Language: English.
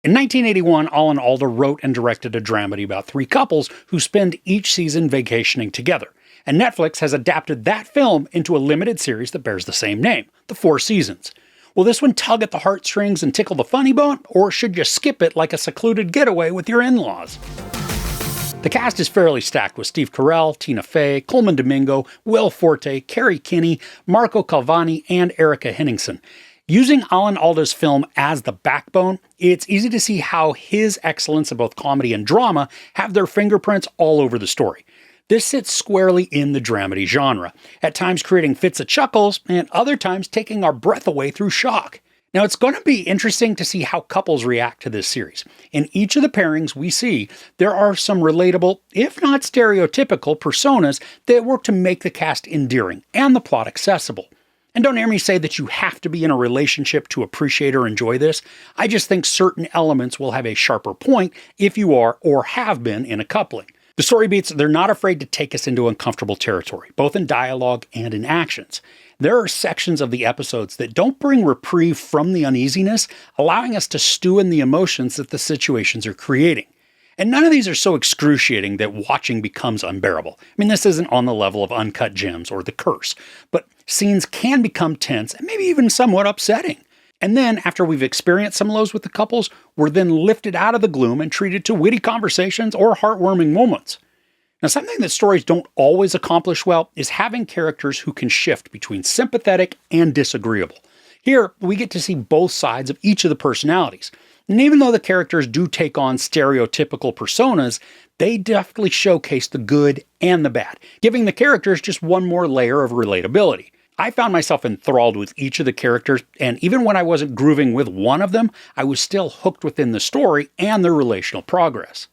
In 1981, Alan Alda wrote and directed a dramedy about three couples who spend each season vacationing together. And Netflix has adapted that film into a limited series that bears the same name, The Four Seasons. Will this one tug at the heartstrings and tickle the funny bone, or should you skip it like a secluded getaway with your in-laws? The cast is fairly stacked with Steve Carell, Tina Fey, Coleman Domingo, Will Forte, Carrie Kinney, Marco Calvani, and Erica Henningsen. Using Alan Alda's film as the backbone, it's easy to see how his excellence in both comedy and drama have their fingerprints all over the story. This sits squarely in the dramedy genre, at times creating fits of chuckles, and other times taking our breath away through shock. Now, it's going to be interesting to see how couples react to this series. In each of the pairings we see, there are some relatable, if not stereotypical, personas that work to make the cast endearing and the plot accessible. And don't hear me say that you have to be in a relationship to appreciate or enjoy this. I just think certain elements will have a sharper point if you are or have been in a coupling. The story beats, they're not afraid to take us into uncomfortable territory, both in dialogue and in actions. There are sections of the episodes that don't bring reprieve from the uneasiness, allowing us to stew in the emotions that the situations are creating. And none of these are so excruciating that watching becomes unbearable. I mean, this isn't on the level of Uncut Gems or The Curse, but scenes can become tense and maybe even somewhat upsetting. And then, after we've experienced some lows with the couples, we're then lifted out of the gloom and treated to witty conversations or heartwarming moments. Now, something that stories don't always accomplish well is having characters who can shift between sympathetic and disagreeable. Here, we get to see both sides of each of the personalities. And even though the characters do take on stereotypical personas, they definitely showcase the good and the bad, giving the characters just one more layer of relatability. I found myself enthralled with each of the characters, and even when I wasn't grooving with one of them, I was still hooked within the story and their relational progress.